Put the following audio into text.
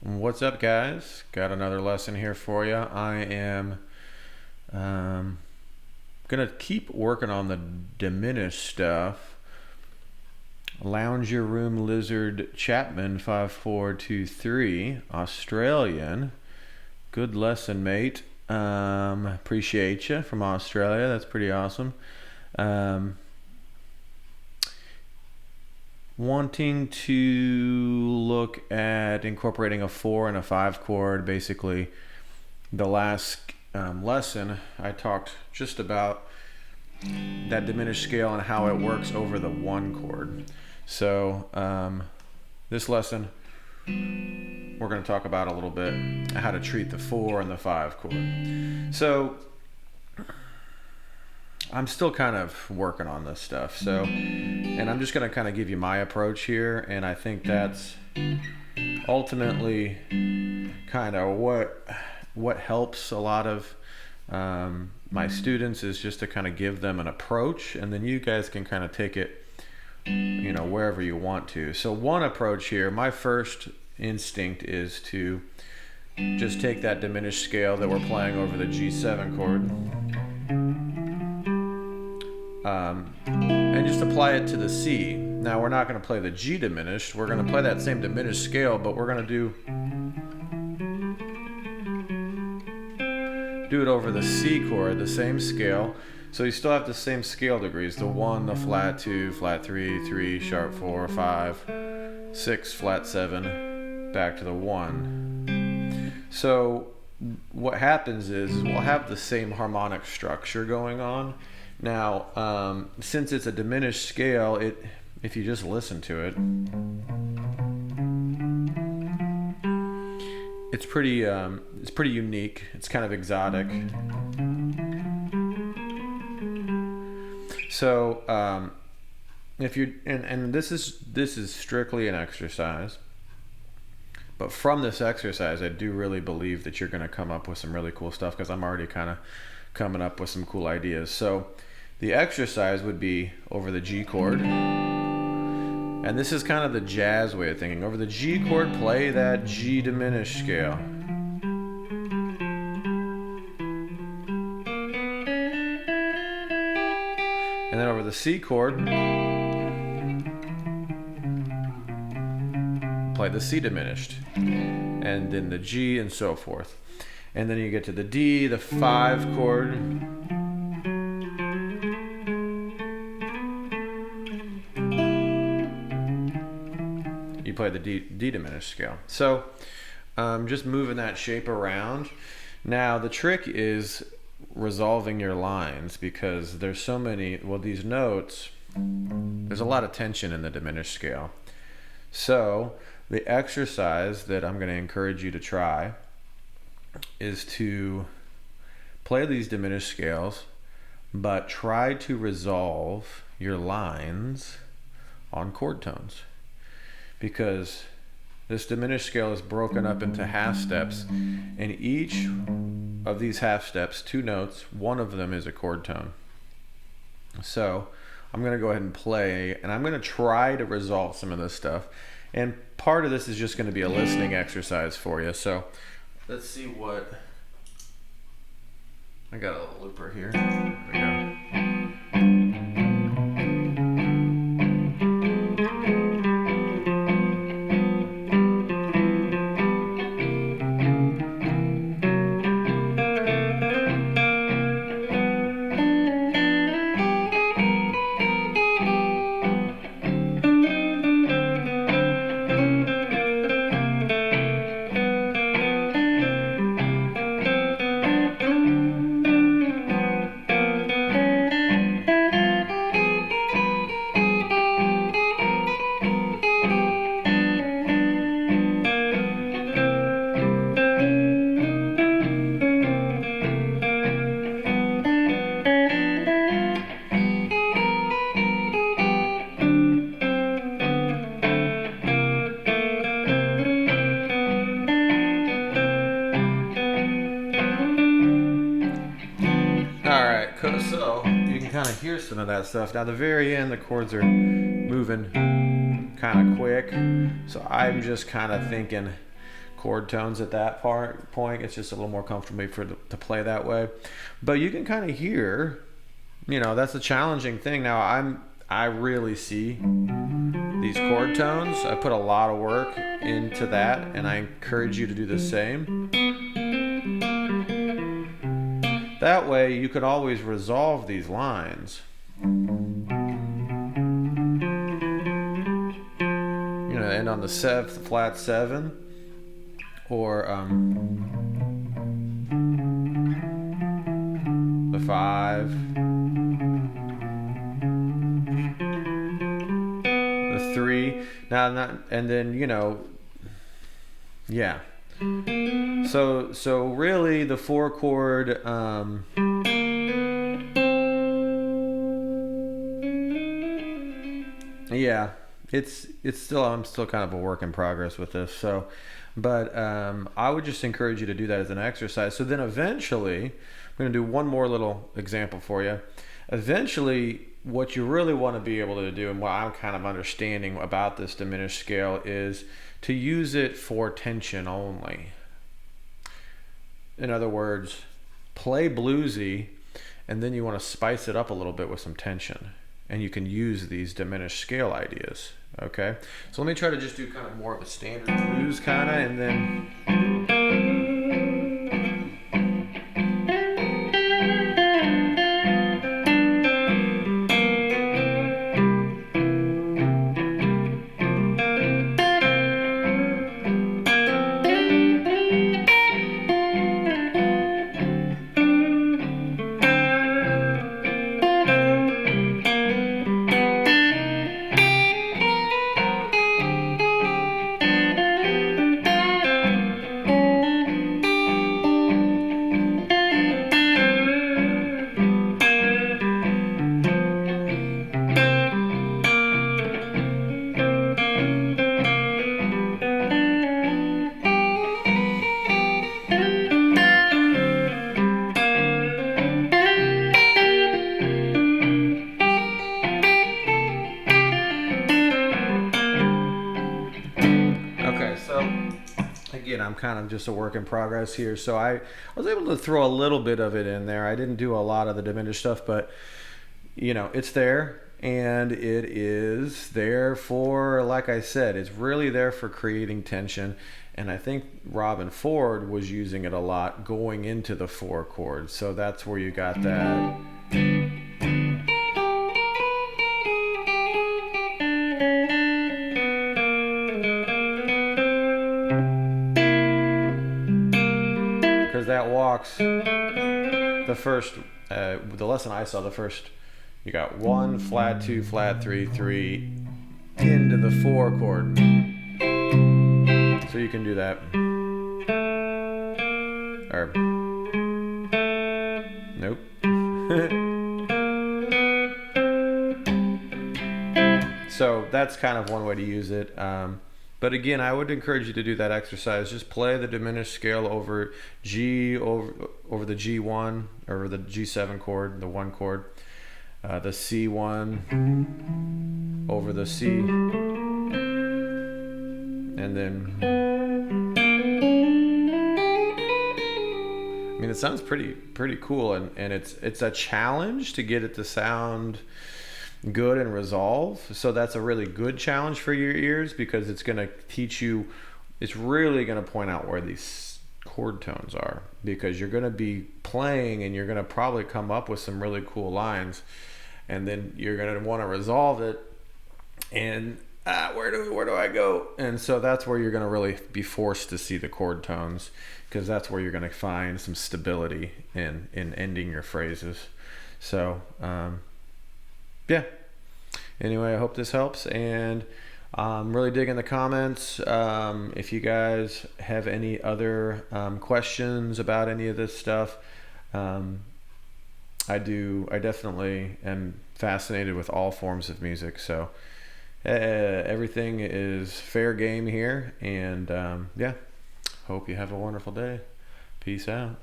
What's up, guys? Got another lesson here for you. I am gonna keep working on the diminished stuff. Lounge Your Room Lizard Chapman 5423, Australian. Good lesson, mate. Appreciate you from Australia. That's pretty awesome. Wanting to look at incorporating a 4 and a 5 chord. Basically, the last lesson I talked just about that diminished scale and how it works over the 1 chord. So this lesson we're going to talk about a little bit how to treat the 4 and the 5 chord. So I'm still kind of working on this stuff, and I'm just going to kind of give you my approach here, and I think that's ultimately kind of what helps a lot of my students, is just to kind of give them an approach, and then you guys can kind of take it, wherever you want to. So one approach here, my first instinct is to just take that diminished scale that we're playing over the G7 chord, and just apply it to the C. Now we're not going to play the G diminished, we're going to play that same diminished scale, but we're going to do it over the C chord, the same scale. So you still have the same scale degrees, the 1, the flat 2, flat 3, 3, sharp 4, 5, 6, flat 7, back to the 1. So what happens is we'll have the same harmonic structure going on. Now, since it's a diminished scale, if you just listen to it, it's pretty unique. It's kind of exotic. So, if you and this is strictly an exercise, but from this exercise, I do really believe that you're going to come up with some really cool stuff, because I'm already kind of coming up with some cool ideas. So the exercise would be over the G chord, and this is kind of the jazz way of thinking. Over the G chord, play that G diminished scale. And then over the C chord, play the C diminished, and then the G, and so forth. And then you get to the D, the 5 chord, you play the D diminished scale. So just moving that shape around. Now the trick is resolving your lines, because there's so many, these notes, there's a lot of tension in the diminished scale. So the exercise that I'm going to encourage you to try is to play these diminished scales, but try to resolve your lines on chord tones, because this diminished scale is broken up into half steps, and each of these half steps, 2 notes, one of them is a chord tone. So I'm going to go ahead and play, and I'm going to try to resolve some of this stuff, and part of this is just going to be a listening exercise for you. So let's see what I got. A looper here. There we go. So you can kind of hear some of that stuff. Now, at the very end, the chords are moving kind of quick. So I'm just kind of thinking chord tones at that point. It's just a little more comfortable to play that way. But you can kind of hear, that's a challenging thing. Now I really see these chord tones. I put a lot of work into that, and I encourage you to do the same. That way you could always resolve these lines. End on the flat 7, or the 5, the 3. And then yeah. So really the 4 chord. Yeah. It's still, I'm still kind of a work in progress with this. So, but I would just encourage you to do that as an exercise. So then eventually, I'm going to do one more little example for you. Eventually, what you really want to be able to do, and what I'm kind of understanding about this diminished scale, is to use it for tension only. In other words, play bluesy, and then you want to spice it up a little bit with some tension. And you can use these diminished scale ideas. Okay, so let me try to just do kind of more of a standard blues kind of, and then I'm kind of just a work in progress here. So I was able to throw a little bit of it in there. I didn't do a lot of the diminished stuff, but it's there, and it is there for, like I said, it's really there for creating tension. And I think Robin Ford was using it a lot going into the 4 chords. So that's where you got that. That walks the first, the lesson I saw, the first, you got 1, flat 2, flat 3, 3 into the 4 chord. So you can do that. Or, nope. So that's kind of one way to use it. But again, I would encourage you to do that exercise. Just play the diminished scale over G, over the G1, or the G7 chord, the 1 chord, the C1 over the C, and then, I mean, it sounds pretty cool, and it's a challenge to get it to sound good and resolve. So that's a really good challenge for your ears, because it's going to teach you, it's really going to point out where these chord tones are, because you're going to be playing and you're going to probably come up with some really cool lines, and then you're going to want to resolve it, and where do I go? And so that's where you're going to really be forced to see the chord tones, because that's where you're going to find some stability in ending your phrases. So yeah. Anyway, I hope this helps, and I'm really digging the comments. If you guys have any other questions about any of this stuff, I definitely am fascinated with all forms of music. So everything is fair game here, and yeah, hope you have a wonderful day. Peace out.